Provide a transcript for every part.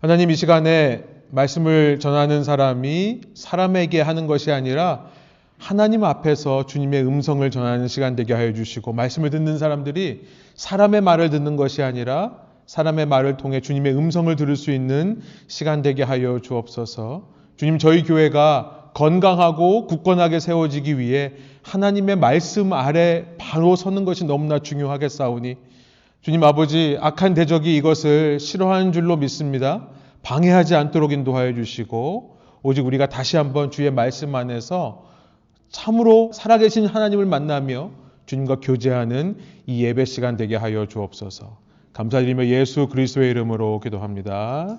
하나님, 이 시간에 말씀을 전하는 사람이 사람에게 하는 것이 아니라 하나님 앞에서 주님의 음성을 전하는 시간 되게 하여 주시고, 말씀을 듣는 사람들이 사람의 말을 듣는 것이 아니라 사람의 말을 통해 주님의 음성을 들을 수 있는 시간 되게 하여 주옵소서. 주님, 저희 교회가 건강하고 굳건하게 세워지기 위해 하나님의 말씀 아래 바로 서는 것이 너무나 중요하겠사오니, 주님 아버지, 악한 대적이 이것을 싫어하는 줄로 믿습니다. 방해하지 않도록 인도하여 주시고, 오직 우리가 다시 한번 주의 말씀 안에서 참으로 살아계신 하나님을 만나며 주님과 교제하는 이 예배 시간 되게 하여 주옵소서. 감사드리며 예수 그리스도의 이름으로 기도합니다.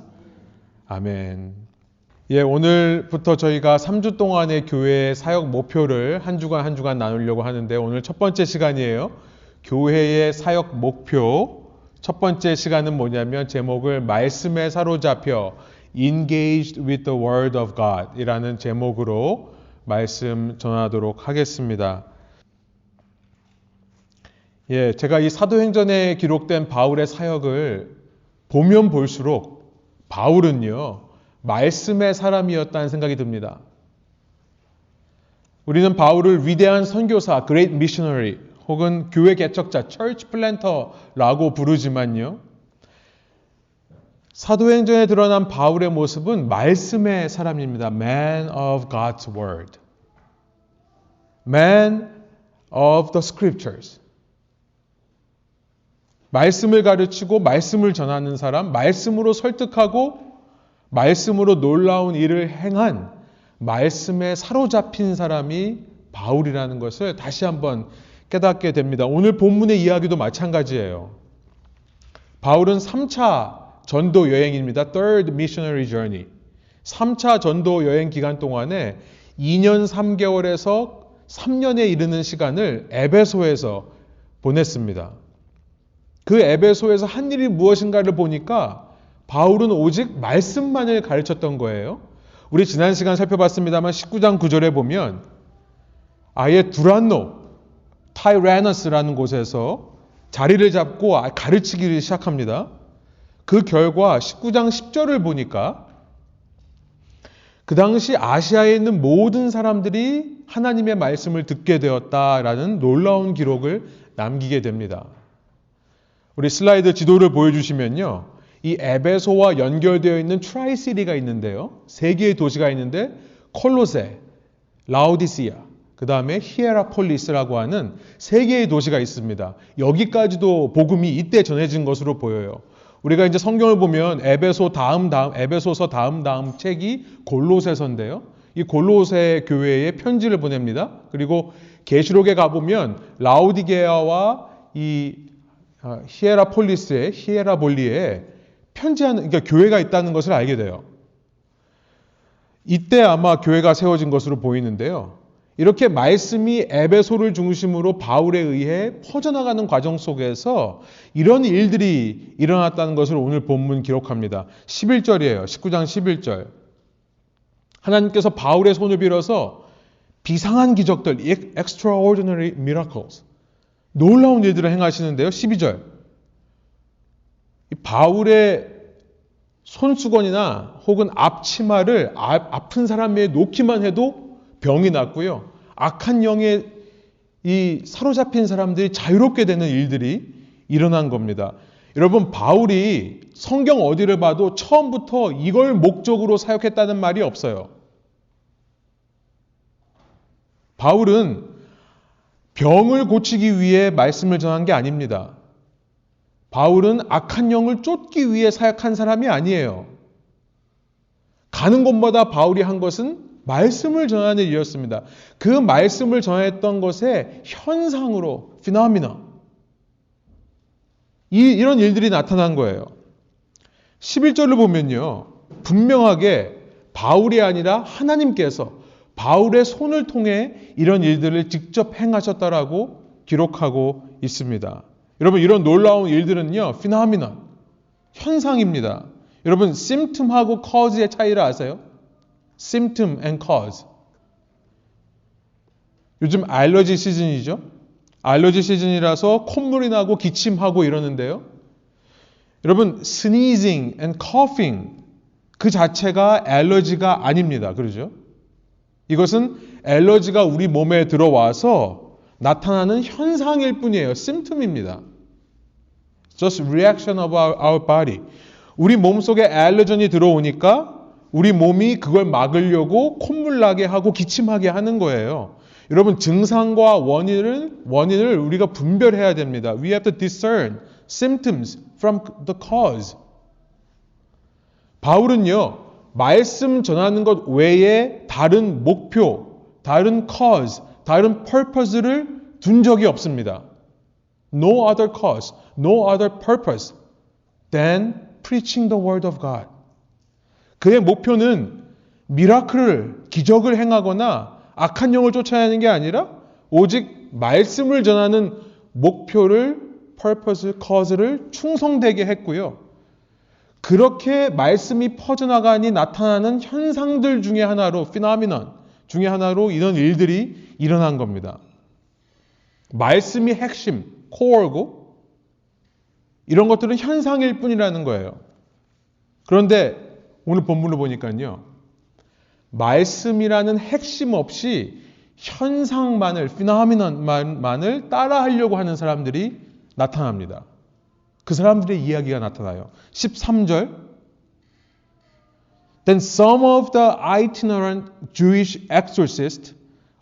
아멘. 오늘부터 저희가 3주 동안의 교회 사역 목표를 한 주간 나누려고 하는데, 오늘 첫 번째 시간이에요. 교회의 사역 목표. 첫 번째 시간은 뭐냐면 제목을 말씀에 사로잡혀 Engaged with the Word of God 이라는 제목으로 말씀 전하도록 하겠습니다. 제가 이 사도행전에 기록된 바울의 사역을 보면 볼수록 바울은요, 말씀의 사람이었다는 생각이 듭니다. 우리는 바울을 위대한 선교사, Great Missionary, 혹은 교회 개척자, Church Planter라고 부르지만요, 사도행전에 드러난 바울의 모습은 말씀의 사람입니다. Man of God's Word. Man of the Scriptures. 말씀을 가르치고 말씀을 전하는 사람, 말씀으로 설득하고 말씀으로 놀라운 일을 행한 말씀에 사로잡힌 사람이 바울이라는 것을 다시 한번 깨닫게 됩니다. 오늘 본문의 이야기도 마찬가지예요. 바울은 3차 전도 여행입니다. Third Missionary Journey. 3차 전도 여행 기간 동안에 2년 3개월에서 3년에 이르는 시간을 에베소에서 보냈습니다. 그 에베소에서 한 일이 무엇인가를 보니까 바울은 오직 말씀만을 가르쳤던 거예요. 우리 지난 시간 살펴봤습니다만 19장 9절에 보면 아예 두란노, 타이라너스라는 곳에서 자리를 잡고 가르치기를 시작합니다. 그 결과 19장 10절을 보니까 그 당시 아시아에 있는 모든 사람들이 하나님의 말씀을 듣게 되었다라는 놀라운 기록을 남기게 됩니다. 우리 슬라이드 지도를 보여주시면요, 이 에베소와 연결되어 있는 트라이시티가 있는데요, 세 개의 도시가 있는데 콜로세, 라오디시아, 그 다음에 히에라폴리스라고 하는 세 개의 도시가 있습니다. 여기까지도 복음이 이때 전해진 것으로 보여요. 우리가 이제 성경을 보면 에베소서 다음 책이 골로새서인데요, 이 골로새 교회에 편지를 보냅니다. 그리고 계시록에 가보면 라오디게아와 이 히에라볼리에 편지하는, 그러니까 교회가 있다는 것을 알게 돼요. 이때 아마 교회가 세워진 것으로 보이는데요. 이렇게 말씀이 에베소를 중심으로 바울에 의해 퍼져나가는 과정 속에서 이런 일들이 일어났다는 것을 오늘 본문 기록합니다. 11절이에요. 19장 11절. 하나님께서 바울의 손을 빌어서 비상한 기적들, extraordinary miracles, 놀라운 일들을 행하시는데요. 12절. 바울의 손수건이나 혹은 앞치마를 아픈 사람에 놓기만 해도 병이 낫고요, 악한 영에 이 사로잡힌 사람들이 자유롭게 되는 일들이 일어난 겁니다. 여러분, 바울이 성경 어디를 봐도 처음부터 이걸 목적으로 사역했다는 말이 없어요. 바울은 병을 고치기 위해 말씀을 전한 게 아닙니다. 바울은 악한 영을 쫓기 위해 사역한 사람이 아니에요. 가는 곳마다 바울이 한 것은 말씀을 전하는 일이었습니다. 그 말씀을 전했던 것의 현상으로, 피노미나, 이런 일들이 나타난 거예요. 11절을 보면요, 분명하게 바울이 아니라 하나님께서 바울의 손을 통해 이런 일들을 직접 행하셨다라고 기록하고 있습니다. 여러분, 이런 놀라운 일들은요, 피노미나, 현상입니다. 여러분, symptom하고 cause의 차이를 아세요? symptom and cause. 요즘 알러지 시즌이죠. 알러지 시즌이라서 콧물이 나고 기침하고 이러는데요. 여러분, sneezing and coughing, 그 자체가 알러지가 아닙니다. 그러죠? 이것은 알러지가 우리 몸에 들어와서 나타나는 현상일 뿐이에요. 심пт입니다. Just reaction of our body. 우리 몸속에 알러전이 들어오니까 우리 몸이 그걸 막으려고 콧물 나게 하고 기침하게 하는 거예요. 여러분, 증상과 원인을 우리가 분별해야 됩니다. We have to discern symptoms from the cause. 바울은요, 말씀 전하는 것 외에 다른 목표, 다른 cause, 다른 purpose를 둔 적이 없습니다. No other cause, no other purpose than preaching the word of God. 그의 목표는 미라클을, 기적을 행하거나 악한 영을 쫓아내는 게 아니라 오직 말씀을 전하는 목표를, purpose, cause를 충성되게 했고요. 그렇게 말씀이 퍼져나가니 나타나는 현상들 중에 하나로, phenomenon 중에 하나로 이런 일들이 일어난 겁니다. 말씀이 핵심, core고 이런 것들은 현상일 뿐이라는 거예요. 그런데 오늘 본문을 보니까요, 말씀이라는 핵심 없이 현상만을, phenomenon만을 따라하려고 하는 사람들이 나타납니다. 그 사람들의 이야기가 나타나요. 13절. Then some of the itinerant Jewish exorcists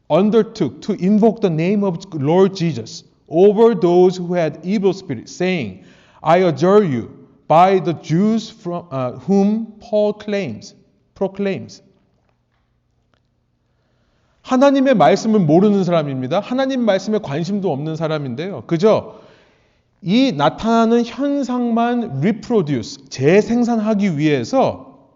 undertook to invoke the name of Lord Jesus over those who had evil spirits, saying, I adjure you by the Jews from whom Paul proclaims. 하나님의 말씀을 모르는 사람입니다. 하나님 말씀에 관심도 없는 사람인데요. 그저 이 나타나는 현상만 reproduce, 재생산하기 위해서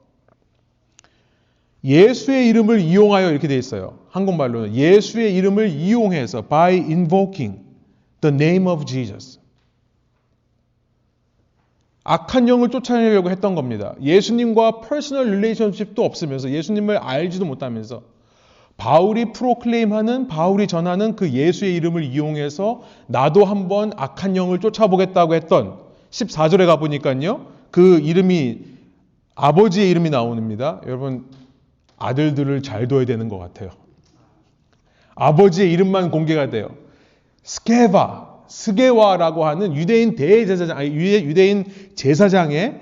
예수의 이름을 이용하여 이렇게 되어 있어요. 한국말로는 예수의 이름을 이용해서 by invoking the name of Jesus. 악한 영을 쫓아내려고 했던 겁니다. 예수님과 퍼스널 릴레이션십도 없으면서 예수님을 알지도 못하면서 바울이 프로클레임하는, 바울이 전하는 그 예수의 이름을 이용해서 나도 한번 악한 영을 쫓아보겠다고 했던 14절에 가보니까요. 그 이름이 아버지의 이름이 나옵니다. 여러분, 아들들을 잘 둬야 되는 것 같아요. 아버지의 이름만 공개가 돼요. 스게와라고 하는 유대인 대제사장, 유대인 제사장의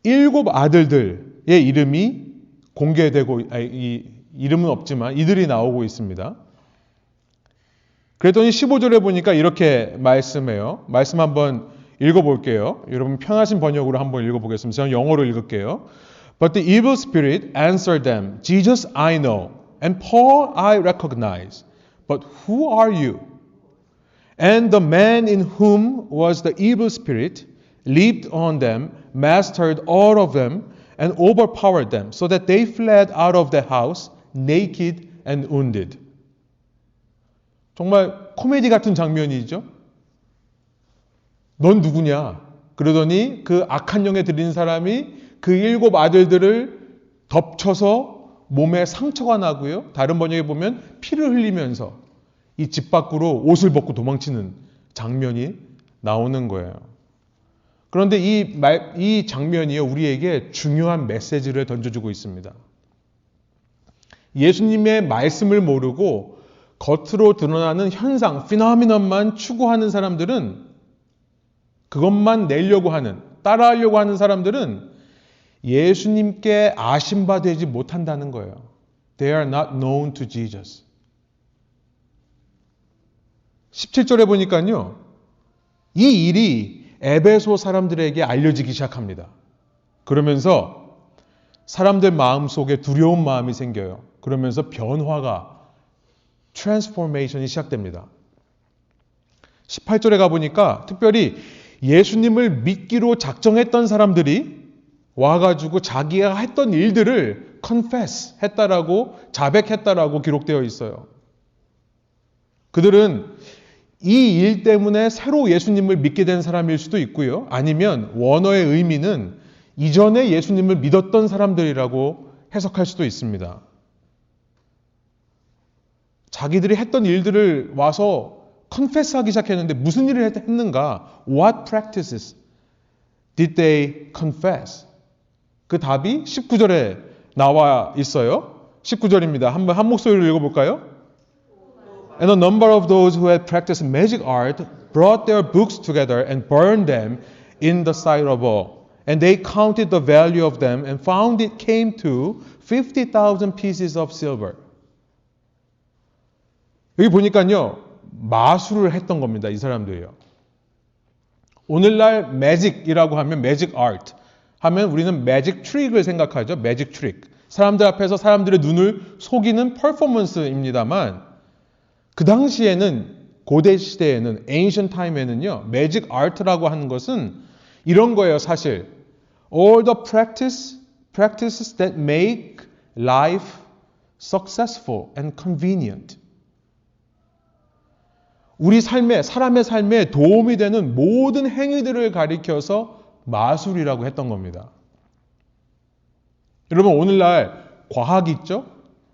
7 아들들의 이름이 공개되고, 이름은 없지만 이들이 나오고 있습니다. 그랬더니 15절에 보니까 이렇게 말씀해요. 말씀 한번 읽어볼게요. 여러분 편하신 번역으로 한번 읽어보겠습니다. 저는 영어로 읽을게요. But the evil spirit answered them, Jesus I know, and Paul I recognize. But who are you? And the man in whom was the evil spirit leaped on them, mastered all of them, and overpowered them, so that they fled out of the house, naked and wounded. 정말 코미디 같은 장면이죠. 넌 누구냐? 그러더니 그 악한 영에 들린 사람이 그 7 아들들을 덮쳐서 몸에 상처가 나고요. 다른 번역에 보면 피를 흘리면서 이 집 밖으로 옷을 벗고 도망치는 장면이 나오는 거예요. 그런데 이 장면이요, 우리에게 중요한 메시지를 던져주고 있습니다. 예수님의 말씀을 모르고 겉으로 드러나는 현상, 피노미넌만 추구하는 사람들은, 그것만 내려고 하는, 따라하려고 하는 사람들은 예수님께 아심받지 못한다는 거예요. They are not known to Jesus. 17절에 보니까요, 이 일이 에베소 사람들에게 알려지기 시작합니다. 그러면서 사람들 마음속에 두려운 마음이 생겨요. 그러면서 변화가, 트랜스포메이션이 시작됩니다. 18절에 가보니까 특별히 예수님을 믿기로 작정했던 사람들이 와가지고 자기가 했던 일들을 confess 했다라고, 자백했다라고 기록되어 있어요. 그들은 이 일 때문에 새로 예수님을 믿게 된 사람일 수도 있고요. 아니면 원어의 의미는 이전에 예수님을 믿었던 사람들이라고 해석할 수도 있습니다. 자기들이 했던 일들을 와서 confess하기 시작했는데 무슨 일을 했는가? What practices did they confess? 그 답이 19절에 나와 있어요. 19절입니다. 한번 한 목소리로 읽어볼까요? And a number of those who had practiced magic art brought their books together and burned them in the sight of all. And they counted the value of them and found it came to 50,000 pieces of silver. 여기 보니까요, 마술을 했던 겁니다. 이 사람들이요. 오늘날 매직이라고 하면 매직 아트 하면 우리는 매직 트릭을 생각하죠. 매직 트릭. 사람들 앞에서 사람들의 눈을 속이는 퍼포먼스입니다만 그 당시에는 고대 시대에는 ancient time에는요. 매직 아트라고 하는 것은 이런 거예요, 사실. All the practices that make life successful and convenient. 우리 삶에, 사람의 삶에 도움이 되는 모든 행위들을 가리켜서 마술이라고 했던 겁니다. 여러분, 오늘날 과학이 있죠?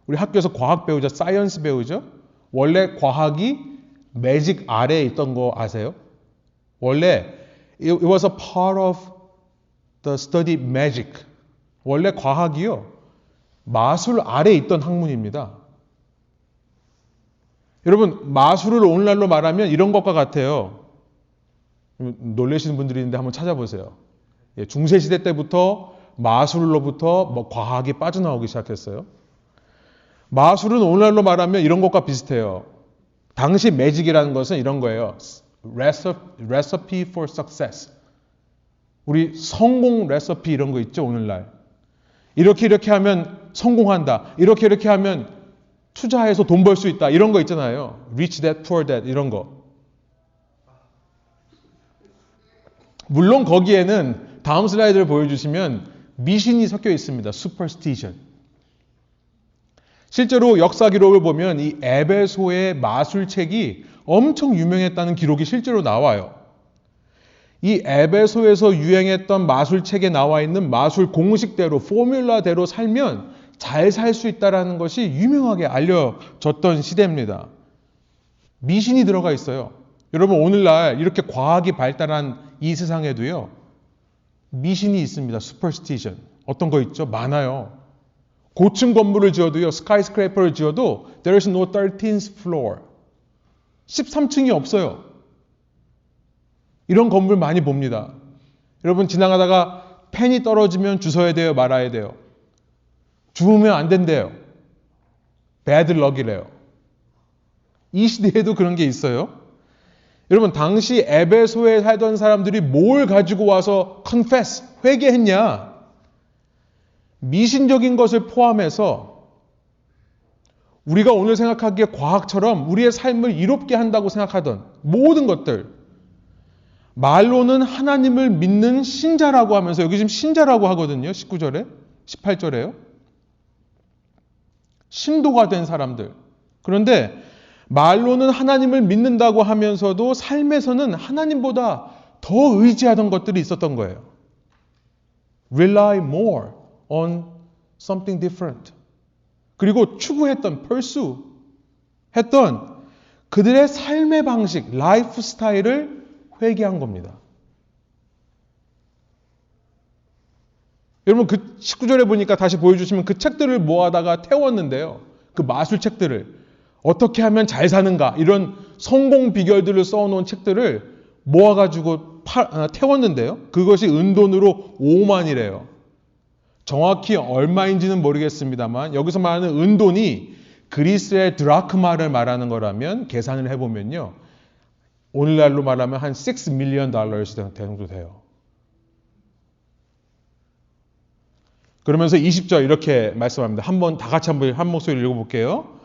우리 학교에서 과학 배우죠? 사이언스 배우죠? 원래 과학이 매직 아래에 있던 거 아세요? 원래 it was a part of the study magic. 원래 과학이요. 마술 아래에 있던 학문입니다. 여러분, 마술을 오늘날로 말하면 이런 것과 같아요. 놀라시는 분들이 있는데 한번 찾아보세요. 중세시대 때부터 마술로부터 과학이 빠져나오기 시작했어요. 마술은 오늘날로 말하면 이런 것과 비슷해요. 당시 매직이라는 것은 이런 거예요. Recipe for success. 우리 성공 레시피 이런 거 있죠, 오늘날. 이렇게 하면 성공한다. 이렇게 하면 투자해서 돈 벌 수 있다. 이런 거 있잖아요. Rich Dad, Poor Dad 이런 거. 물론 거기에는 다음 슬라이드를 보여주시면 미신이 섞여 있습니다. Superstition. 실제로 역사 기록을 보면 이 에베소의 마술책이 엄청 유명했다는 기록이 실제로 나와요. 이 에베소에서 유행했던 마술책에 나와 있는 마술 공식대로, 포뮬라대로 살면 잘 살 수 있다는 것이 유명하게 알려졌던 시대입니다. 미신이 들어가 있어요. 여러분, 오늘날 이렇게 과학이 발달한 이 세상에도요, 미신이 있습니다. superstition. 어떤 거 있죠? 많아요. 고층 건물을 지어도요, 스카이스크래퍼를 지어도 there is no 13th floor. 13층이 없어요. 이런 건물 많이 봅니다. 여러분, 지나가다가 펜이 떨어지면 주워야 돼요? 말아야 돼요? 주우면 안 된대요. bad luck이래요. 이 시대에도 그런 게 있어요. 여러분, 당시 에베소에 살던 사람들이 뭘 가지고 와서 confess, 회개했냐? 미신적인 것을 포함해서 우리가 오늘 생각하기에 과학처럼 우리의 삶을 이롭게 한다고 생각하던 모든 것들, 말로는 하나님을 믿는 신자라고 하면서 여기 지금 신자라고 하거든요. 19절에, 18절에요. 신도가 된 사람들. 그런데 말로는 하나님을 믿는다고 하면서도 삶에서는 하나님보다 더 의지하던 것들이 있었던 거예요. Rely more on something different. 그리고 추구했던, pursue 했던 그들의 삶의 방식, 라이프 스타일을 회개한 겁니다. 여러분, 그 19절에 보니까 다시 보여주시면 그 책들을 모아다가 태웠는데요. 그 마술 책들을 어떻게 하면 잘 사는가 이런 성공 비결들을 써놓은 책들을 모아가지고 태웠는데요. 그것이 은돈으로 5만이래요. 정확히 얼마인지는 모르겠습니다만 여기서 말하는 은돈이 그리스의 드라크마를 말하는 거라면 계산을 해보면요. 오늘날로 말하면 한 $6 million 정도 돼요. 그러면서 20절 이렇게 말씀합니다. 한번 다 같이 한 목소리를 읽어볼게요.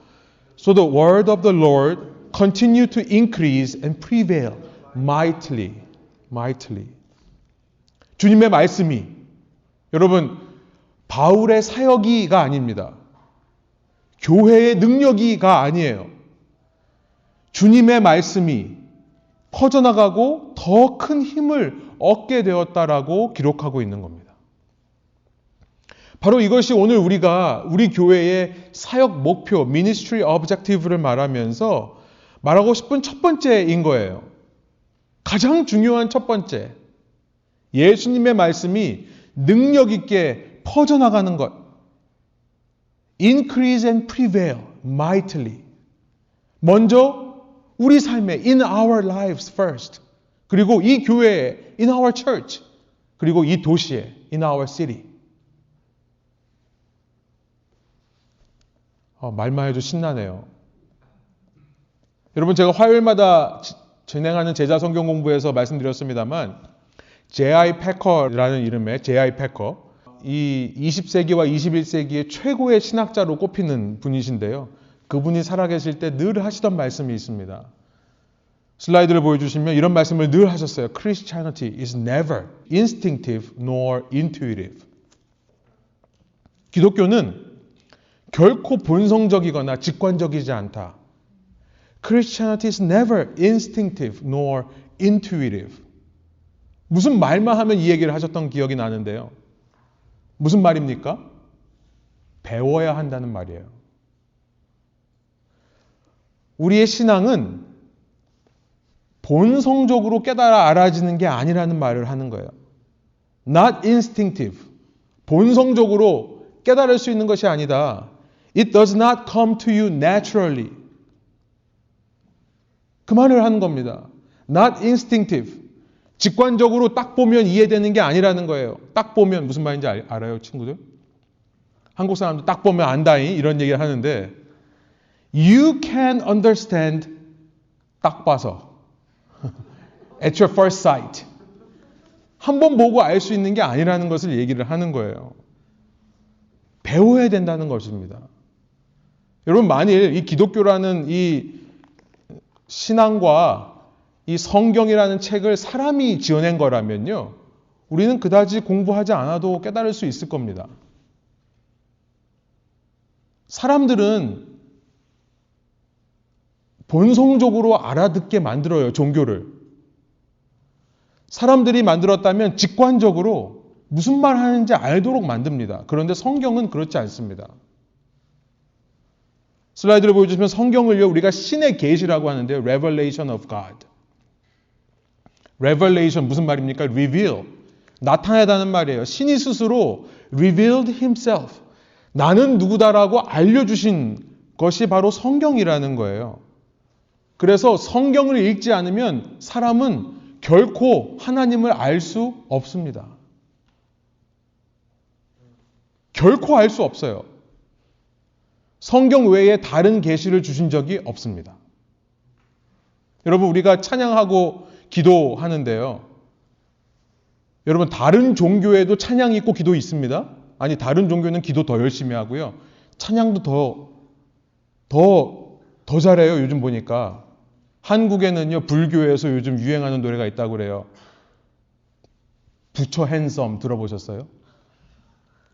So the word of the Lord continued to increase and prevail mightily. 주님의 말씀이 여러분 바울의 사역이가 아닙니다. 교회의 능력이가 아니에요. 주님의 말씀이 퍼져나가고 더 큰 힘을 얻게 되었다라고 기록하고 있는 겁니다. 바로 이것이 오늘 우리가 우리 교회의 사역 목표, ministry objective를 말하면서 말하고 싶은 첫 번째인 거예요. 가장 중요한 첫 번째. 예수님의 말씀이 능력 있게 퍼져나가는 것. Increase and prevail mightily. 먼저 우리 삶에 in our lives first. 그리고 이 교회에 in our church. 그리고 이 도시에 in our city. 말만 해도 신나네요. 여러분 제가 화요일마다 진행하는 제자 성경 공부에서 말씀드렸습니다만 J.I. 패커라는 이름의 J.I. 패커 이 20세기와 21세기의 최고의 신학자로 꼽히는 분이신데요. 그분이 살아계실 때 늘 하시던 말씀이 있습니다. 슬라이드를 보여주시면 이런 말씀을 늘 하셨어요. Christianity is never instinctive nor intuitive. 기독교는 결코 본성적이거나 직관적이지 않다. Christianity is never instinctive nor intuitive. 무슨 말만 하면 이 얘기를 하셨던 기억이 나는데요. 무슨 말입니까? 배워야 한다는 말이에요. 우리의 신앙은 본성적으로 깨달아 알아지는 게 아니라는 말을 하는 거예요. Not instinctive. 본성적으로 깨달을 수 있는 것이 아니다. It does not come to you naturally. 그 말을 하는 겁니다. Not instinctive. 직관적으로 딱 보면 이해되는 게 아니라는 거예요. 딱 보면 무슨 말인지 알아요, 친구들? 한국 사람도 딱 보면 안다잉 이런 얘기를 하는데 You can understand 딱 봐서 At your first sight. 한번 보고 알 수 있는 게 아니라는 것을 얘기를 하는 거예요. 배워야 된다는 것입니다. 여러분 만일 이 기독교라는 이 신앙과 이 성경이라는 책을 사람이 지어낸 거라면요. 우리는 그다지 공부하지 않아도 깨달을 수 있을 겁니다. 사람들은 본성적으로 알아듣게 만들어요, 종교를. 사람들이 만들었다면 직관적으로 무슨 말 하는지 알도록 만듭니다. 그런데 성경은 그렇지 않습니다. 슬라이드를 보여주시면 성경을요, 우리가 신의 계시라고 하는데요. Revelation of God. Revelation 무슨 말입니까? Reveal. 나타내다는 말이에요. 신이 스스로 revealed himself. 나는 누구다라고 알려주신 것이 바로 성경이라는 거예요. 그래서 성경을 읽지 않으면 사람은 결코 하나님을 알 수 없습니다. 결코 알 수 없어요. 성경 외에 다른 계시를 주신 적이 없습니다. 여러분 우리가 찬양하고 기도하는데요. 여러분 다른 종교에도 찬양이 있고 기도 있습니다. 아니 다른 종교는 기도 더 열심히 하고요. 찬양도 더 잘해요. 요즘 보니까. 한국에는요. 불교에서 요즘 유행하는 노래가 있다고 그래요. 부처 핸섬 들어보셨어요?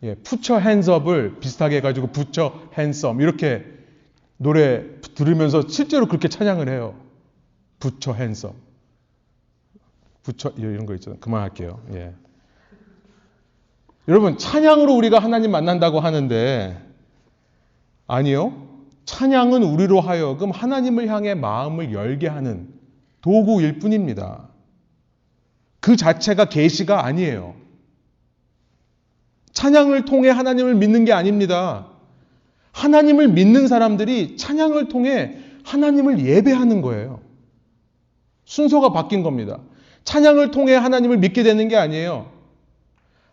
예, 푸처 핸즈업을 비슷하게 해가지고 부처 핸섬 이렇게 노래 들으면서 실제로 그렇게 찬양을 해요. 부처 핸섬. 부처 이런 거 있잖아요. 그만할게요. 예. 여러분 찬양으로 우리가 하나님 만난다고 하는데 아니요. 찬양은 우리로 하여금 하나님을 향해 마음을 열게 하는 도구일 뿐입니다. 그 자체가 계시가 아니에요. 찬양을 통해 하나님을 믿는 게 아닙니다. 하나님을 믿는 사람들이 찬양을 통해 하나님을 예배하는 거예요. 순서가 바뀐 겁니다. 찬양을 통해 하나님을 믿게 되는 게 아니에요.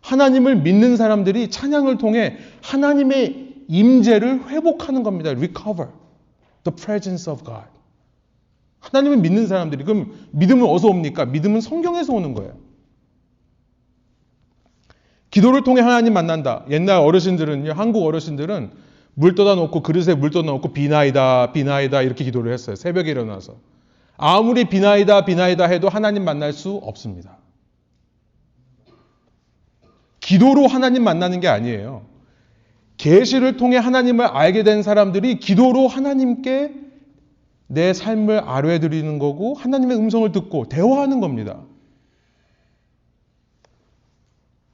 하나님을 믿는 사람들이 찬양을 통해 하나님의 임재를 회복하는 겁니다. Recover the presence of God. 하나님을 믿는 사람들이 그럼 믿음은 어디서 옵니까? 믿음은 성경에서 오는 거예요. 기도를 통해 하나님 만난다. 옛날 어르신들은요, 한국 어르신들은 물 떠다 놓고 그릇에 물 떠다 놓고 비나이다 비나이다 이렇게 기도를 했어요. 새벽에 일어나서. 아무리 비나이다 비나이다 해도 하나님 만날 수 없습니다. 기도로 하나님 만나는 게 아니에요. 계시를 통해 하나님을 알게 된 사람들이 기도로 하나님께 내 삶을 아뢰드리는 거고 하나님의 음성을 듣고 대화하는 겁니다.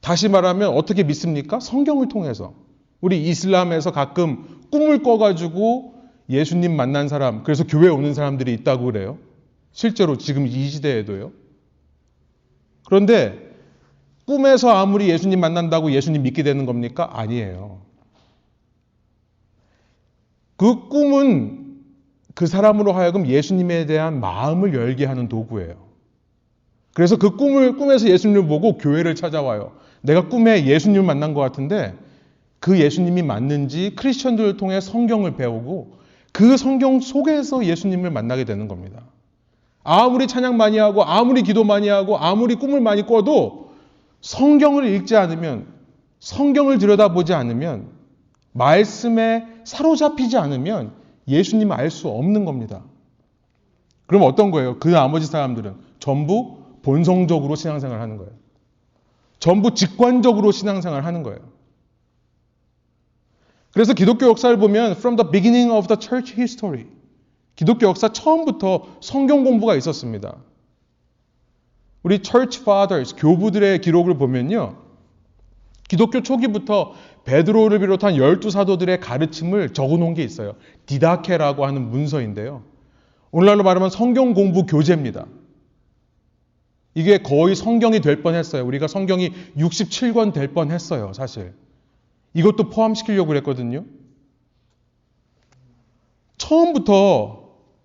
다시 말하면 어떻게 믿습니까? 성경을 통해서. 우리 이슬람에서 가끔 꿈을 꿔가지고 예수님 만난 사람, 그래서 교회에 오는 사람들이 있다고 그래요. 실제로 지금 이 시대에도요. 그런데 꿈에서 아무리 예수님 만난다고 예수님 믿게 되는 겁니까? 아니에요. 그 꿈은 그 사람으로 하여금 예수님에 대한 마음을 열게 하는 도구예요. 그래서 그 꿈에서 예수님을 보고 교회를 찾아와요. 내가 꿈에 예수님을 만난 것 같은데 그 예수님이 맞는지 크리스천들을 통해 성경을 배우고 그 성경 속에서 예수님을 만나게 되는 겁니다. 아무리 찬양 많이 하고 아무리 기도 많이 하고 아무리 꿈을 많이 꿔도 성경을 읽지 않으면, 성경을 들여다보지 않으면, 말씀에 사로잡히지 않으면 예수님을 알 수 없는 겁니다. 그럼 어떤 거예요? 그 나머지 사람들은 전부 본성적으로 신앙생활을 하는 거예요. 전부 직관적으로 신앙생활을 하는 거예요. 그래서 기독교 역사를 보면 from the beginning of the church history, 기독교 역사 처음부터 성경 공부가 있었습니다. 우리 church fathers, 교부들의 기록을 보면요, 기독교 초기부터 베드로를 비롯한 12사도들의 가르침을 적어놓은 게 있어요. 디다케라고 하는 문서인데요. 오늘날로 말하면 성경 공부 교재입니다. 이게 거의 성경이 될 뻔했어요. 우리가 성경이 67권 될 뻔했어요, 사실. 이것도 포함시키려고 그랬거든요.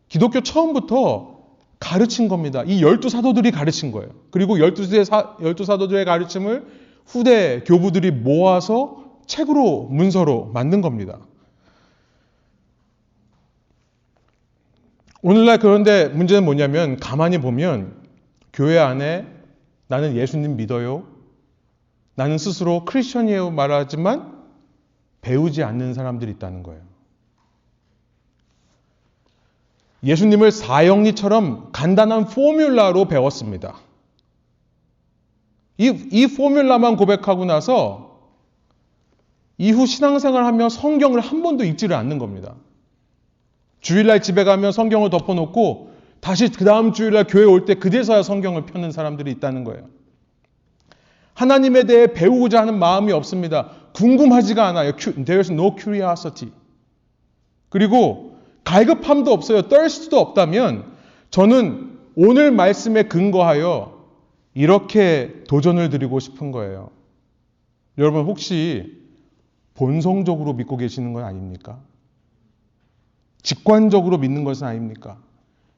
기독교 처음부터 가르친 겁니다. 이 12사도들이 가르친 거예요. 그리고 12사도들의 가르침을 후대 교부들이 모아서 책으로, 문서로 만든 겁니다. 오늘날 그런데 문제는 뭐냐면 가만히 보면 교회 안에 나는 예수님 믿어요, 나는 스스로 크리스천이에요 말하지만 배우지 않는 사람들이 있다는 거예요. 예수님을 사형리처럼 간단한 포뮬라로 배웠습니다. 이 포뮬라만 고백하고 나서 이후 신앙생활하며 성경을 한 번도 읽지를 않는 겁니다. 주일날 집에 가면 성경을 덮어놓고 다시 그 다음 주일날 교회 올 때 그제서야 성경을 펴는 사람들이 있다는 거예요. 하나님에 대해 배우고자 하는 마음이 없습니다. 궁금하지가 않아요. There's no curiosity. 그리고 갈급함도 없어요. thirst도 없다면 저는 오늘 말씀에 근거하여 이렇게 도전을 드리고 싶은 거예요. 여러분 혹시 본성적으로 믿고 계시는 건 아닙니까? 직관적으로 믿는 것은 아닙니까?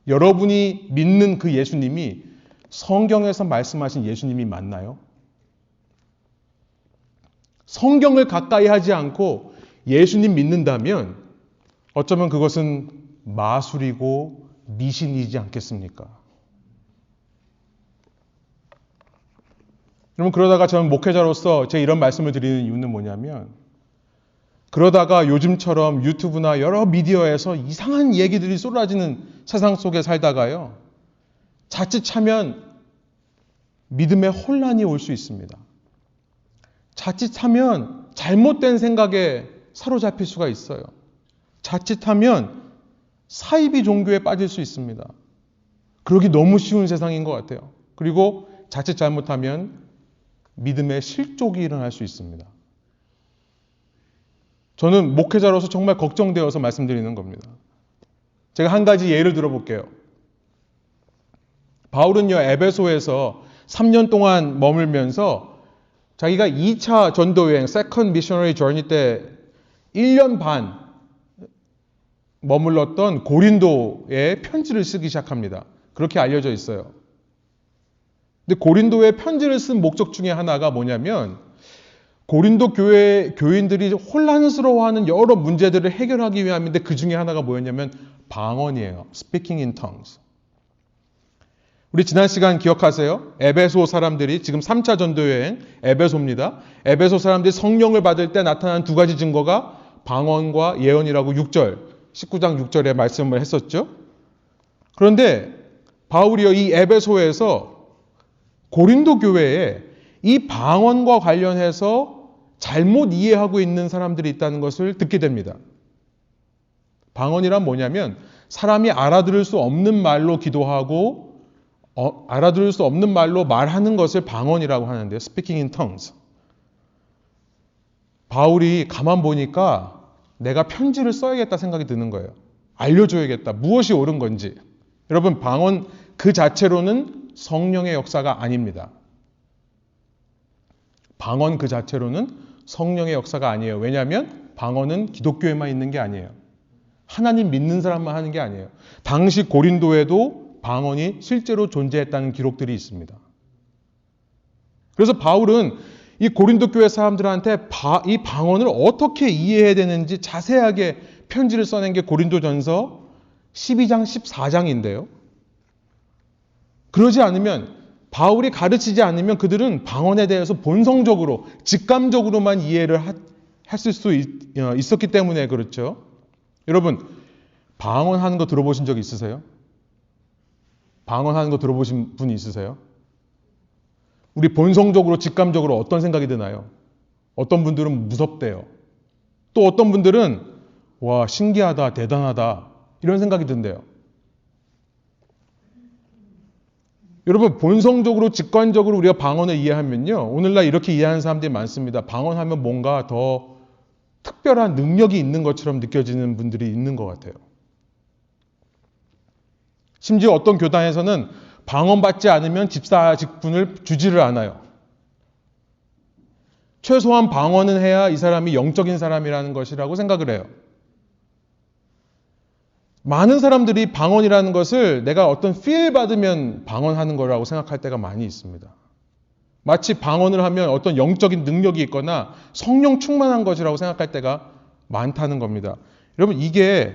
여러분이 믿는 그 예수님이 성경에서 말씀하신 예수님이 맞나요? 성경을 가까이 하지 않고 예수님 믿는다면 어쩌면 그것은 마술이고 미신이지 않겠습니까? 여러분 그러다가 저는 목회자로서 제가 이런 말씀을 드리는 이유는 뭐냐면 그러다가 요즘처럼 유튜브나 여러 미디어에서 이상한 얘기들이 쏟아지는 세상 속에 살다가요, 자칫하면 믿음에 혼란이 올 수 있습니다. 자칫하면 잘못된 생각에 사로잡힐 수가 있어요. 자칫하면 사이비 종교에 빠질 수 있습니다. 그러기 너무 쉬운 세상인 것 같아요. 그리고 자칫 잘못하면 믿음의 실족이 일어날 수 있습니다. 저는 목회자로서 정말 걱정되어서 말씀드리는 겁니다. 제가 한 가지 예를 들어볼게요. 바울은요, 에베소에서 3년 동안 머물면서 자기가 2차 전도여행, Second Missionary Journey 때 1년 반 머물렀던 고린도에 편지를 쓰기 시작합니다. 그렇게 알려져 있어요. 근데 고린도에 편지를 쓴 목적 중에 하나가 뭐냐면 고린도 교인들이 혼란스러워하는 여러 문제들을 해결하기 위함인데 그 중에 하나가 뭐였냐면 방언이에요. Speaking in tongues. 우리 지난 시간 기억하세요? 에베소 사람들이 지금 3차 전도여행 에베소입니다. 에베소 사람들이 성령을 받을 때 나타난 두 가지 증거가 방언과 예언이라고 19장 6절에 말씀을 했었죠. 그런데 바울이요, 이 에베소에서 고린도 교회에 이 방언과 관련해서 잘못 이해하고 있는 사람들이 있다는 것을 듣게 됩니다. 방언이란 뭐냐면 사람이 알아들을 수 없는 말로 기도하고 알아들을 수 없는 말로 말하는 것을 방언이라고 하는데요. Speaking in tongues. 바울이 가만 보니까 내가 편지를 써야겠다 생각이 드는 거예요. 알려줘야겠다. 무엇이 옳은 건지. 여러분, 방언 그 자체로는 성령의 역사가 아닙니다. 방언 그 자체로는 성령의 역사가 아니에요. 왜냐하면 방언은 기독교에만 있는 게 아니에요. 하나님 믿는 사람만 하는 게 아니에요. 당시 고린도에도 방언이 실제로 존재했다는 기록들이 있습니다. 그래서 바울은 이 고린도 교회 사람들한테 이 방언을 어떻게 이해해야 되는지 자세하게 편지를 써낸 게 고린도전서 12장, 14장인데요. 그러지 않으면 바울이 가르치지 않으면 그들은 방언에 대해서 본성적으로, 직감적으로만 이해를 했을 수 있었기 때문에 그렇죠. 여러분, 방언하는 거 들어보신 적 있으세요? 방언하는 거 들어보신 분이 있으세요? 우리 본성적으로, 직감적으로 어떤 생각이 드나요? 어떤 분들은 무섭대요. 또 어떤 분들은 와, 신기하다, 대단하다 이런 생각이 든대요. 여러분, 본성적으로, 직관적으로 우리가 방언을 이해하면요, 오늘날 이렇게 이해하는 사람들이 많습니다. 방언하면 뭔가 더 특별한 능력이 있는 것처럼 느껴지는 분들이 있는 것 같아요. 심지어 어떤 교단에서는 방언 받지 않으면 집사 직분을 주지를 않아요. 최소한 방언은 해야 이 사람이 영적인 사람이라는 것이라고 생각을 해요. 많은 사람들이 방언이라는 것을 내가 어떤 feel 받으면 방언하는 거라고 생각할 때가 많이 있습니다. 마치 방언을 하면 어떤 영적인 능력이 있거나 성령 충만한 것이라고 생각할 때가 많다는 겁니다. 여러분, 이게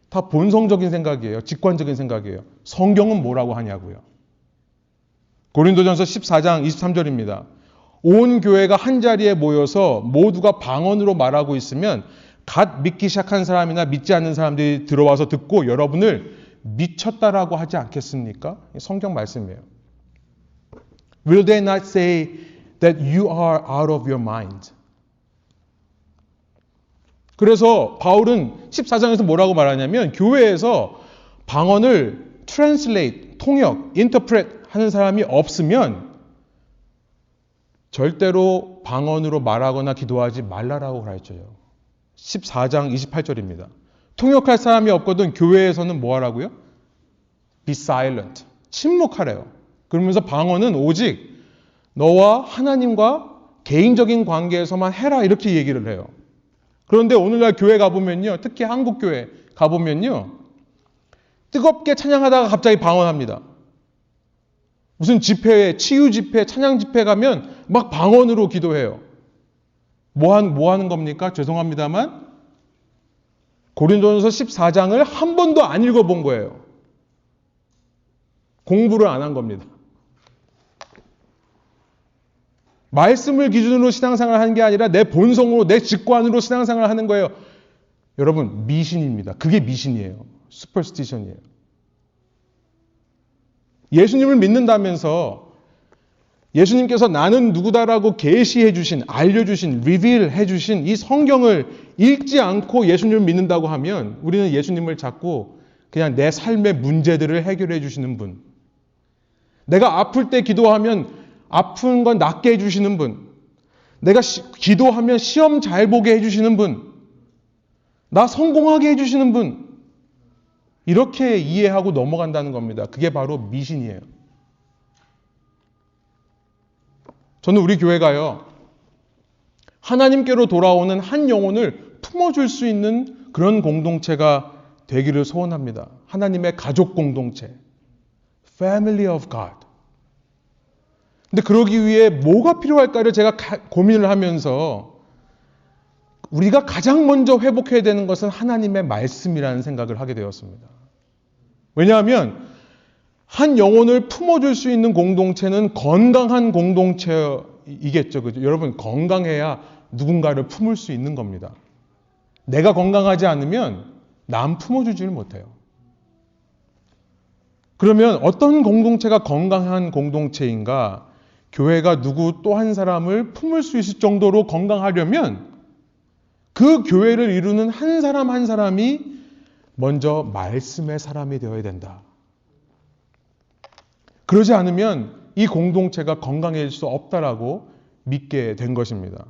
다 본성적인 생각이에요. 직관적인 생각이에요. 성경은 뭐라고 하냐고요. 고린도전서 14장 23절입니다. 온 교회가 한 자리에 모여서 모두가 방언으로 말하고 있으면 갓 믿기 시작한 사람이나 믿지 않는 사람들이 들어와서 듣고 여러분을 미쳤다라고 하지 않겠습니까? 성경 말씀이에요. Will they not say that you are out of your mind? 그래서 바울은 14장에서 뭐라고 말하냐면 교회에서 방언을 translate, 통역, interpret 하는 사람이 없으면 절대로 방언으로 말하거나 기도하지 말라라고 가르쳐요. 14장 28절입니다. 통역할 사람이 없거든 교회에서는 뭐 하라고요? Be silent. 침묵하래요. 그러면서 방언은 오직 너와 하나님과 개인적인 관계에서만 해라 이렇게 얘기를 해요. 그런데 오늘날 교회 가보면요. 특히 한국 교회 가보면요. 뜨겁게 찬양하다가 갑자기 방언합니다. 무슨 집회에, 치유 집회, 찬양 집회 가면 막 방언으로 기도해요. 뭐 하는 겁니까? 죄송합니다만 고린도전서 14장을 한 번도 안 읽어본 거예요. 공부를 안 한 겁니다. 말씀을 기준으로 신앙생활을 하는 게 아니라 내 본성으로, 내 직관으로 신앙생활을 하는 거예요. 여러분, 미신입니다. 그게 미신이에요. 슈퍼스티션이에요. 예수님을 믿는다면서 예수님께서 나는 누구다라고 계시해 주신, 알려주신, 리빌해 주신 이 성경을 읽지 않고 예수님을 믿는다고 하면 우리는 예수님을 자꾸 그냥 내 삶의 문제들을 해결해 주시는 분, 내가 아플 때 기도하면 아픈 건 낫게 해주시는 분, 내가 기도하면 시험 잘 보게 해주시는 분, 나 성공하게 해주시는 분, 이렇게 이해하고 넘어간다는 겁니다. 그게 바로 미신이에요. 저는 우리 교회가요, 하나님께로 돌아오는 한 영혼을 품어줄 수 있는 그런 공동체가 되기를 소원합니다. 하나님의 가족 공동체, Family of God. 근데 그러기 위해 뭐가 필요할까를 제가 고민을 하면서 우리가 가장 먼저 회복해야 되는 것은 하나님의 말씀이라는 생각을 하게 되었습니다. 왜냐하면 한 영혼을 품어줄 수 있는 공동체는 건강한 공동체이겠죠. 그죠? 여러분, 건강해야 누군가를 품을 수 있는 겁니다. 내가 건강하지 않으면 남 품어주지를 못해요. 그러면 어떤 공동체가 건강한 공동체인가? 교회가 누구 또 한 사람을 품을 수 있을 정도로 건강하려면 그 교회를 이루는 한 사람 한 사람이 먼저 말씀의 사람이 되어야 된다. 그러지 않으면 이 공동체가 건강해질 수 없다라고 믿게 된 것입니다.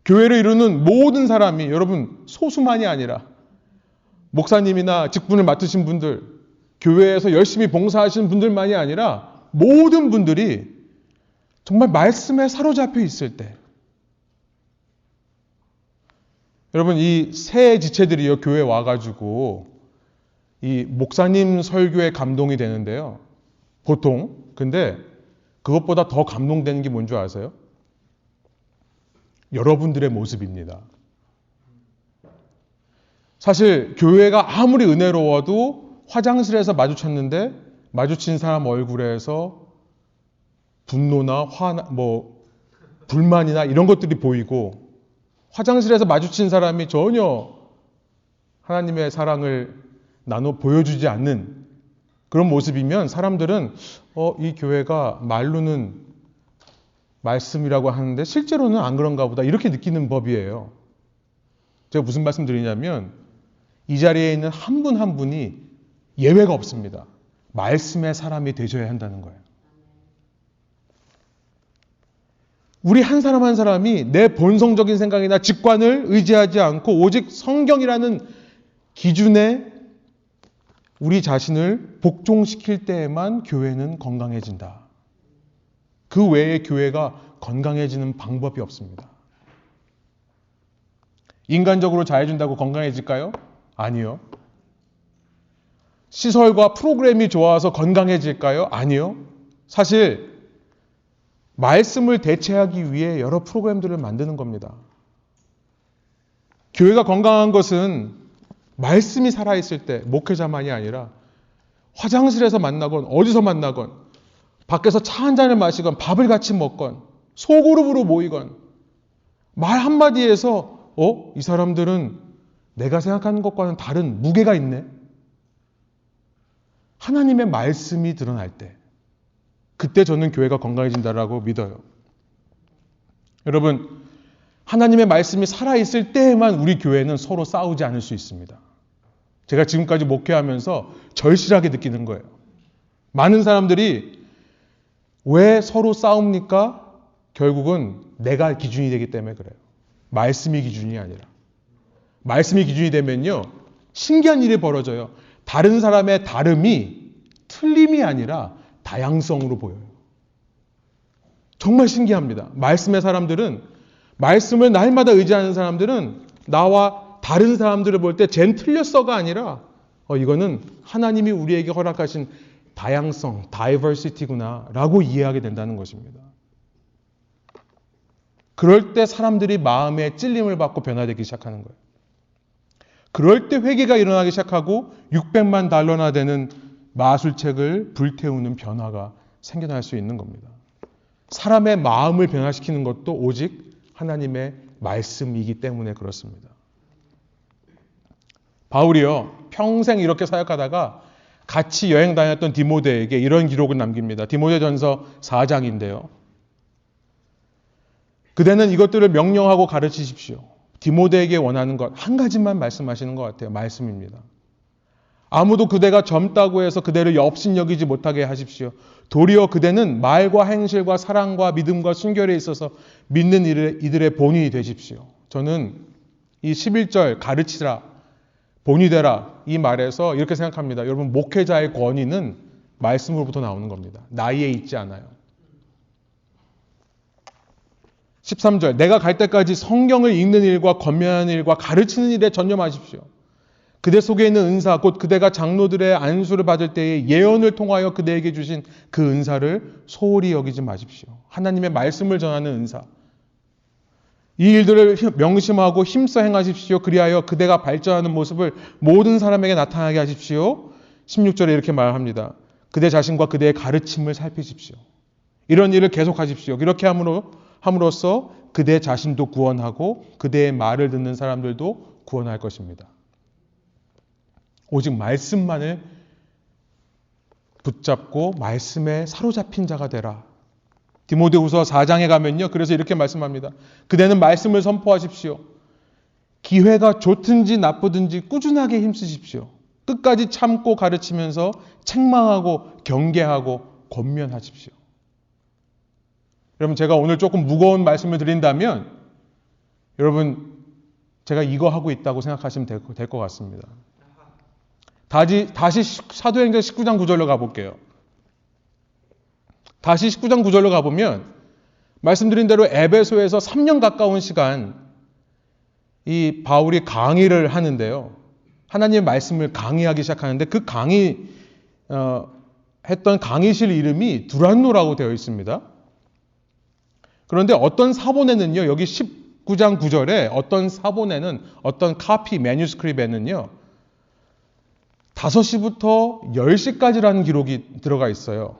교회를 이루는 모든 사람이, 여러분, 소수만이 아니라 목사님이나 직분을 맡으신 분들, 교회에서 열심히 봉사하시는 분들만이 아니라 모든 분들이 정말 말씀에 사로잡혀 있을 때, 여러분 이 새 지체들이요 교회 와가지고 이 목사님 설교에 감동이 되는데요. 보통 근데 그것보다 더 감동되는 게 뭔지 아세요? 여러분들의 모습입니다. 사실 교회가 아무리 은혜로워도 화장실에서 마주쳤는데 마주친 사람 얼굴에서 분노나 화나 불만이나 이런 것들이 보이고 화장실에서 마주친 사람이 전혀 하나님의 사랑을 나눠 보여주지 않는 그런 모습이면 사람들은 이 교회가 말로는 말씀이라고 하는데 실제로는 안 그런가 보다 이렇게 느끼는 법이에요. 제가 무슨 말씀 드리냐면 이 자리에 있는 한 분 한 분이 예외가 없습니다. 말씀의 사람이 되셔야 한다는 거예요. 우리 한 사람 한 사람이 내 본성적인 생각이나 직관을 의지하지 않고 오직 성경이라는 기준에 우리 자신을 복종시킬 때에만 교회는 건강해진다. 그 외에 교회가 건강해지는 방법이 없습니다. 인간적으로 잘해준다고 건강해질까요? 아니요. 시설과 프로그램이 좋아서 건강해질까요? 아니요. 사실 말씀을 대체하기 위해 여러 프로그램들을 만드는 겁니다. 교회가 건강한 것은 말씀이 살아있을 때 목회자만이 아니라 화장실에서 만나건 어디서 만나건 밖에서 차 한 잔을 마시건 밥을 같이 먹건 소그룹으로 모이건 말 한마디에서 이 사람들은 내가 생각하는 것과는 다른 무게가 있네. 하나님의 말씀이 드러날 때 그때 저는 교회가 건강해진다라고 믿어요. 여러분 하나님의 말씀이 살아있을 때에만 우리 교회는 서로 싸우지 않을 수 있습니다. 제가 지금까지 목회하면서 절실하게 느끼는 거예요. 많은 사람들이 왜 서로 싸웁니까? 결국은 내가 기준이 되기 때문에 그래요. 말씀이 기준이 아니라. 말씀이 기준이 되면요. 신기한 일이 벌어져요. 다른 사람의 다름이 틀림이 아니라 다양성으로 보여요. 정말 신기합니다. 말씀의 사람들은, 말씀을 날마다 의지하는 사람들은 나와 다른 사람들을 볼 때 쟨 틀렸어가 아니라 이거는 하나님이 우리에게 허락하신 다양성, 다이버시티구나 라고 이해하게 된다는 것입니다. 그럴 때 사람들이 마음에 찔림을 받고 변화되기 시작하는 거예요. 그럴 때 회개가 일어나기 시작하고 600만 달러나 되는 마술책을 불태우는 변화가 생겨날 수 있는 겁니다. 사람의 마음을 변화시키는 것도 오직 하나님의 말씀이기 때문에 그렇습니다. 바울이요, 평생 이렇게 사역하다가 같이 여행 다녔던 디모데에게 이런 기록을 남깁니다. 디모데전서 4장인데요. 그대는 이것들을 명령하고 가르치십시오. 디모데에게 원하는 것 한 가지만 말씀하시는 것 같아요. 말씀입니다. 아무도 그대가 젊다고 해서 그대를 업신여기지 못하게 하십시오. 도리어 그대는 말과 행실과 사랑과 믿음과 순결에 있어서 믿는 이들의 본인이 되십시오. 저는 이 11절 가르치라, 본이 되라 이 말에서 이렇게 생각합니다. 여러분 목회자의 권위는 말씀으로부터 나오는 겁니다. 나이에 있지 않아요. 13절 내가 갈 때까지 성경을 읽는 일과 권면하는 일과 가르치는 일에 전념하십시오. 그대 속에 있는 은사 곧 그대가 장로들의 안수를 받을 때에 예언을 통하여 그대에게 주신 그 은사를 소홀히 여기지 마십시오. 하나님의 말씀을 전하는 은사. 이 일들을 명심하고 힘써 행하십시오. 그리하여 그대가 발전하는 모습을 모든 사람에게 나타나게 하십시오. 16절에 이렇게 말합니다. 그대 자신과 그대의 가르침을 살피십시오. 이런 일을 계속하십시오. 이렇게 함으로써 그대 자신도 구원하고 그대의 말을 듣는 사람들도 구원할 것입니다. 오직 말씀만을 붙잡고 말씀에 사로잡힌 자가 되라. 디모데후서 4장에 가면요. 그래서 이렇게 말씀합니다. 그대는 말씀을 선포하십시오. 기회가 좋든지 나쁘든지 꾸준하게 힘쓰십시오. 끝까지 참고 가르치면서 책망하고 경계하고 권면하십시오. 여러분 제가 오늘 조금 무거운 말씀을 드린다면 여러분 제가 이거 하고 있다고 생각하시면 될 것 같습니다. 다시 사도행전 19장 9절로 가볼게요. 다시 19장 9절로 가보면 말씀드린 대로 에베소에서 3년 가까운 시간 이 바울이 강의를 하는데요. 하나님의 말씀을 강의하기 시작하는데 그 했던 강의실 이름이 두란노라고 되어 있습니다. 그런데 어떤 사본에는요, 여기 19장 9절에 어떤 사본에는, 어떤 카피, 매뉴스크립트에는요, 5시부터 10시까지라는 기록이 들어가 있어요.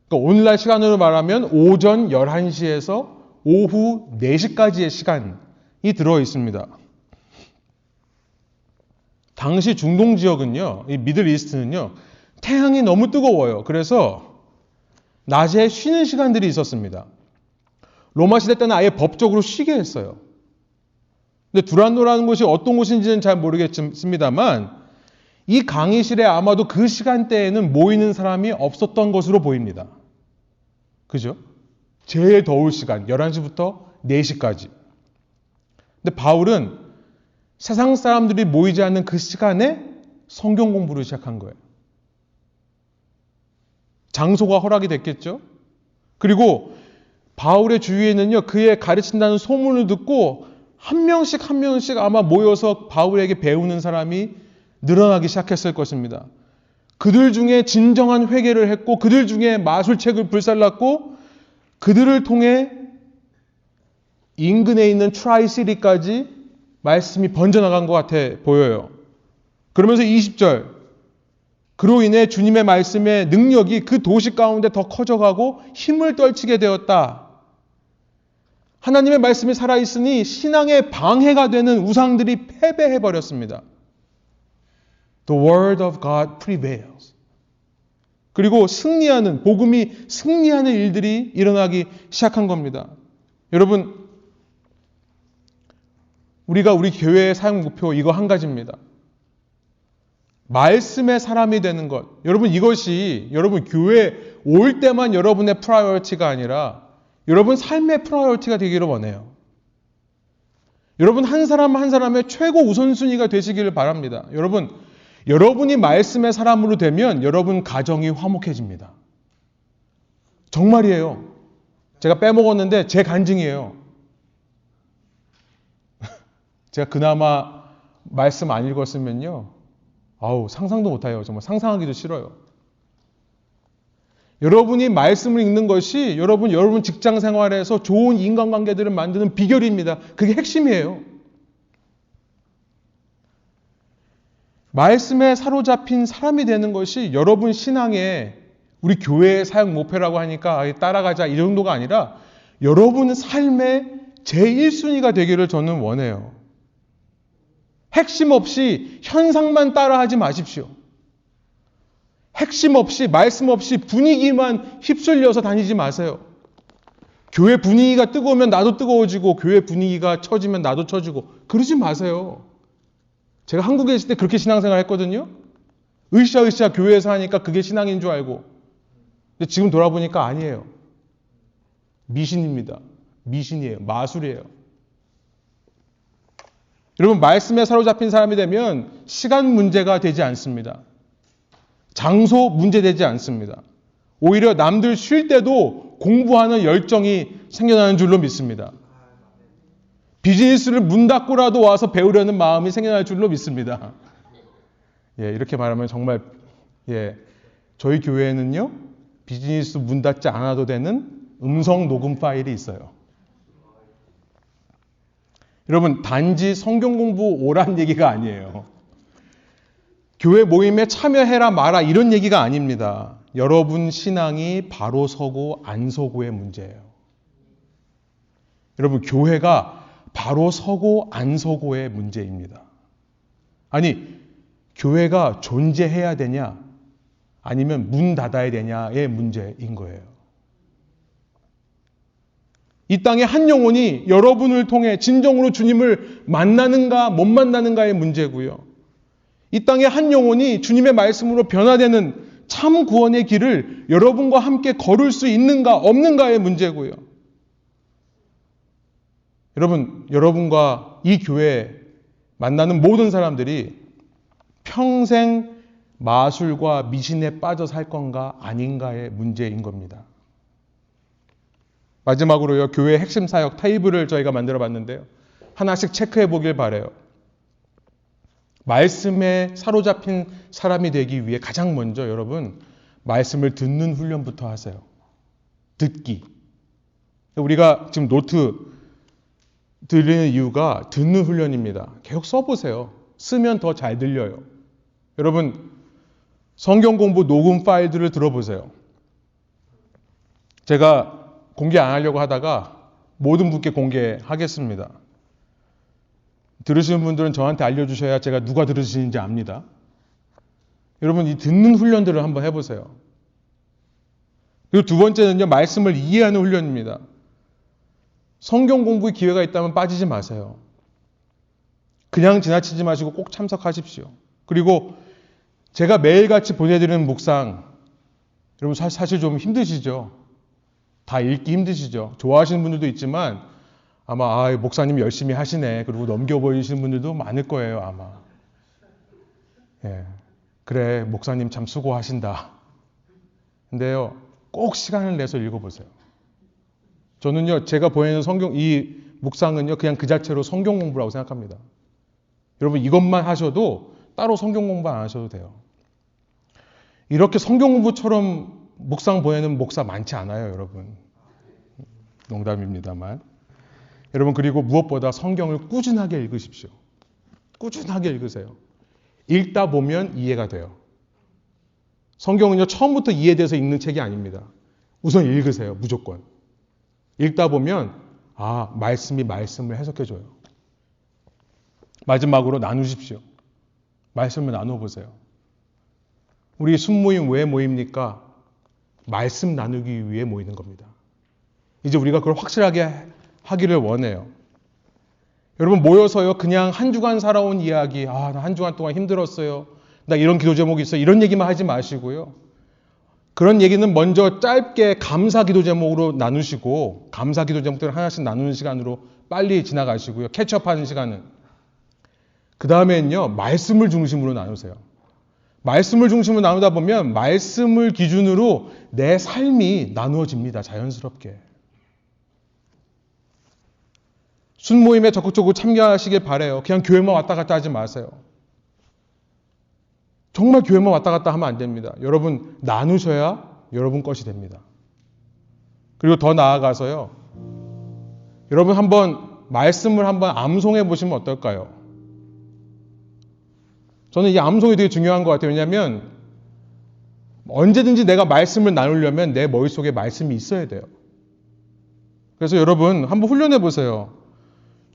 그러니까 오늘날 시간으로 말하면 오전 11시에서 오후 4시까지의 시간이 들어 있습니다. 당시 중동 지역은요, 이 미들 이스트는요, 태양이 너무 뜨거워요. 그래서 낮에 쉬는 시간들이 있었습니다. 로마 시대 때는 아예 법적으로 쉬게 했어요. 근데 두란노라는 곳이 어떤 곳인지는 잘 모르겠습니다만 이 강의실에 아마도 그 시간대에는 모이는 사람이 없었던 것으로 보입니다. 그죠? 제일 더울 시간, 11시부터 4시까지. 근데 바울은 세상 사람들이 모이지 않는 그 시간에 성경 공부를 시작한 거예요. 장소가 허락이 됐겠죠? 그리고 바울의 주위에는요, 그의 가르친다는 소문을 듣고 한 명씩 아마 모여서 바울에게 배우는 사람이 늘어나기 시작했을 것입니다. 그들 중에 진정한 회개를 했고, 그들 중에 마술책을 불살랐고, 그들을 통해 인근에 있는 트라이시리까지 말씀이 번져나간 것 같아 보여요. 그러면서 20절, 그로 인해 주님의 말씀의 능력이 그 도시 가운데 더 커져가고 힘을 떨치게 되었다. 하나님의 말씀이 살아있으니 신앙의 방해가 되는 우상들이 패배해버렸습니다. The word of God prevails. 그리고 복음이 승리하는 일들이 일어나기 시작한 겁니다. 여러분, 우리가 우리 교회의 사역 목표 이거 한 가지입니다. 말씀의 사람이 되는 것. 여러분, 이것이 여러분 교회 올 때만 여러분의 프라이어티가 아니라 여러분 삶의 프라이어티가 되기를 원해요. 여러분 한 사람 한 사람의 최고 우선순위가 되시기를 바랍니다. 여러분이 말씀의 사람으로 되면 여러분 가정이 화목해집니다. 정말이에요. 제가 빼먹었는데 제 간증이에요. 제가 그나마 말씀 안 읽었으면요, 상상도 못해요. 정말 상상하기도 싫어요. 여러분이 말씀을 읽는 것이 여러분 직장 생활에서 좋은 인간관계들을 만드는 비결입니다. 그게 핵심이에요. 말씀에 사로잡힌 사람이 되는 것이 여러분 신앙의, 우리 교회의 사역 목표라고 하니까 따라가자 이 정도가 아니라 여러분 삶의 제1순위가 되기를 저는 원해요. 핵심 없이 현상만 따라하지 마십시오. 핵심 없이, 말씀 없이 분위기만 휩쓸려서 다니지 마세요. 교회 분위기가 뜨거우면 나도 뜨거워지고 교회 분위기가 처지면 나도 처지고 그러지 마세요. 제가 한국에 있을 때 그렇게 신앙생활 했거든요. 으쌰으쌰 교회에서 하니까 그게 신앙인 줄 알고. 근데 지금 돌아보니까 아니에요. 미신입니다. 미신이에요. 마술이에요. 여러분, 말씀에 사로잡힌 사람이 되면 시간 문제가 되지 않습니다. 장소 문제되지 않습니다. 오히려 남들 쉴 때도 공부하는 열정이 생겨나는 줄로 믿습니다. 비즈니스를 문 닫고라도 와서 배우려는 마음이 생겨날 줄로 믿습니다. 이렇게 말하면 정말, 저희 교회에는요, 비즈니스 문 닫지 않아도 되는 음성 녹음 파일이 있어요. 여러분, 단지 성경 공부 오란 얘기가 아니에요. 교회 모임에 참여해라 마라 이런 얘기가 아닙니다. 여러분 신앙이 바로 서고 안 서고의 문제예요. 여러분, 교회가 바로 서고 안 서고의 문제입니다. 아니, 교회가 존재해야 되냐 아니면 문 닫아야 되냐의 문제인 거예요. 이 땅의 한 영혼이 여러분을 통해 진정으로 주님을 만나는가 못 만나는가의 문제고요. 이 땅의 한 영혼이 주님의 말씀으로 변화되는 참 구원의 길을 여러분과 함께 걸을 수 있는가 없는가의 문제고요. 여러분과 이 교회에 만나는 모든 사람들이 평생 마술과 미신에 빠져 살 건가 아닌가의 문제인 겁니다. 마지막으로요, 교회 핵심 사역 타입을 저희가 만들어 봤는데요. 하나씩 체크해 보길 바라요. 말씀에 사로잡힌 사람이 되기 위해 가장 먼저 여러분, 말씀을 듣는 훈련부터 하세요. 듣기. 우리가 지금 노트 드리는 이유가 듣는 훈련입니다. 계속 써보세요. 쓰면 더 잘 들려요. 여러분, 성경 공부 녹음 파일들을 들어보세요. 제가 공개 안 하려고 하다가 모든 분께 공개하겠습니다. 들으시는 분들은 저한테 알려주셔야 제가 누가 들으시는지 압니다. 여러분, 이 듣는 훈련들을 한번 해보세요. 그리고 두 번째는요, 말씀을 이해하는 훈련입니다. 성경 공부의 기회가 있다면 빠지지 마세요. 그냥 지나치지 마시고 꼭 참석하십시오. 그리고 제가 매일같이 보내드리는 묵상, 여러분 사실 좀 힘드시죠? 다 읽기 힘드시죠? 좋아하시는 분들도 있지만 아마 목사님 열심히 하시네, 그리고 넘겨보이시는 분들도 많을 거예요, 아마. 예, 그래, 목사님 참 수고하신다. 근데요, 꼭 시간을 내서 읽어보세요. 저는요, 제가 보내는 이 묵상은요, 그냥 그 자체로 성경 공부라고 생각합니다. 여러분, 이것만 하셔도 따로 성경 공부 안 하셔도 돼요. 이렇게 성경 공부처럼 묵상 보내는 목사 많지 않아요, 여러분. 농담입니다만. 여러분, 그리고 무엇보다 성경을 꾸준하게 읽으십시오. 꾸준하게 읽으세요. 읽다 보면 이해가 돼요. 성경은요, 처음부터 이해돼서 읽는 책이 아닙니다. 우선 읽으세요, 무조건. 읽다 보면 말씀이 말씀을 해석해줘요. 마지막으로 나누십시오. 말씀을 나눠보세요. 우리 순모임 왜 모입니까? 말씀 나누기 위해 모이는 겁니다. 이제 우리가 그걸 확실하게 하기를 원해요. 여러분, 모여서요, 그냥 한 주간 살아온 이야기, 나 한 주간 동안 힘들었어요, 나 이런 기도 제목이 있어요, 이런 얘기만 하지 마시고요. 그런 얘기는 먼저 짧게 감사 기도 제목으로 나누시고, 감사 기도 제목들을 하나씩 나누는 시간으로 빨리 지나가시고요. 캐치업하는 시간은. 그 다음에는요, 말씀을 중심으로 나누세요. 말씀을 중심으로 나누다 보면 말씀을 기준으로 내 삶이 나누어집니다, 자연스럽게. 순모임에 적극적으로 참여하시길 바라요. 그냥 교회만 왔다 갔다 하지 마세요. 정말 교회만 왔다 갔다 하면 안 됩니다. 여러분, 나누셔야 여러분 것이 됩니다. 그리고 더 나아가서요, 여러분 말씀을 한번 암송해 보시면 어떨까요? 저는 이 암송이 되게 중요한 것 같아요. 왜냐하면 언제든지 내가 말씀을 나누려면 내 머릿속에 말씀이 있어야 돼요. 그래서 여러분, 한번 훈련해 보세요.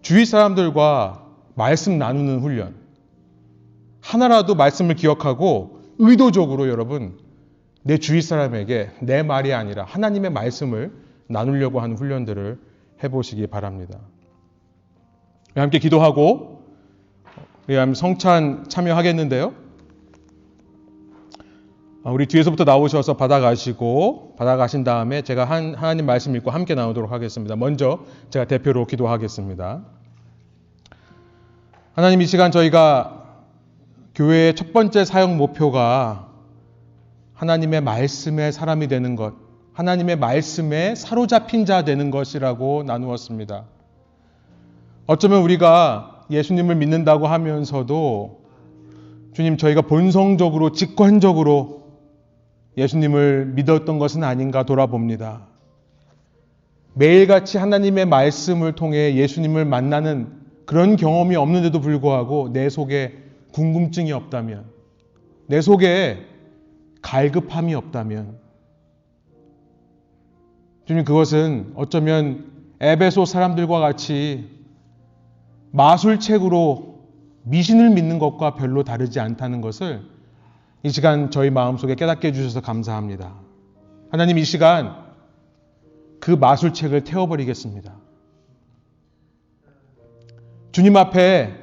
주위 사람들과 말씀 나누는 훈련. 하나라도 말씀을 기억하고 의도적으로 여러분, 내 주위 사람에게 내 말이 아니라 하나님의 말씀을 나누려고 하는 훈련들을 해보시기 바랍니다. 함께 기도하고 우리 성찬 참여하겠는데요. 우리 뒤에서부터 나오셔서 받아가신 다음에 제가 하나님 말씀 읽고 함께 나누도록 하겠습니다. 먼저 제가 대표로 기도하겠습니다. 하나님, 이 시간 저희가 교회의 첫 번째 사역 목표가 하나님의 말씀의 사람이 되는 것, 하나님의 말씀에 사로잡힌 자 되는 것이라고 나누었습니다. 어쩌면 우리가 예수님을 믿는다고 하면서도 주님, 저희가 본성적으로 직관적으로 예수님을 믿었던 것은 아닌가 돌아봅니다. 매일같이 하나님의 말씀을 통해 예수님을 만나는 그런 경험이 없는데도 불구하고 내 속에 궁금증이 없다면, 내 속에 갈급함이 없다면, 주님, 그것은 어쩌면 에베소 사람들과 같이 마술책으로 미신을 믿는 것과 별로 다르지 않다는 것을 이 시간 저희 마음속에 깨닫게 해주셔서 감사합니다. 하나님, 이 시간 그 마술책을 태워버리겠습니다. 주님 앞에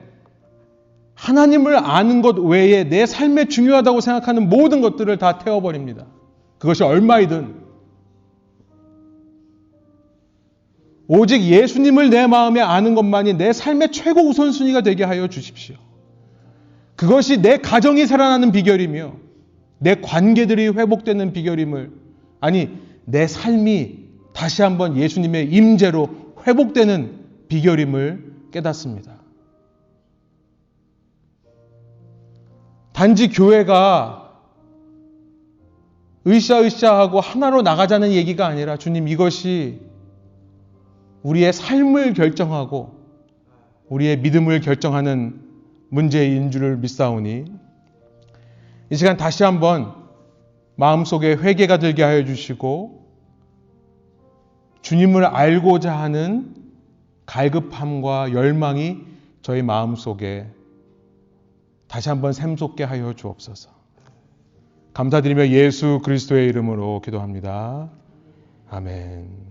하나님을 아는 것 외에 내 삶에 중요하다고 생각하는 모든 것들을 다 태워버립니다. 그것이 얼마이든. 오직 예수님을 내 마음에 아는 것만이 내 삶의 최고 우선순위가 되게 하여 주십시오. 그것이 내 가정이 살아나는 비결이며 내 관계들이 회복되는 비결임을, 아니 내 삶이 다시 한번 예수님의 임재로 회복되는 비결임을 깨닫습니다. 단지 교회가 으쌰으쌰하고 하나로 나가자는 얘기가 아니라 주님, 이것이 우리의 삶을 결정하고 우리의 믿음을 결정하는 문제인 줄을 믿사오니 이 시간 다시 한번 마음속에 회개가 들게 하여 주시고 주님을 알고자 하는 갈급함과 열망이 저희 마음속에 다시 한번 샘솟게 하여 주옵소서. 감사드리며 예수 그리스도의 이름으로 기도합니다. 아멘.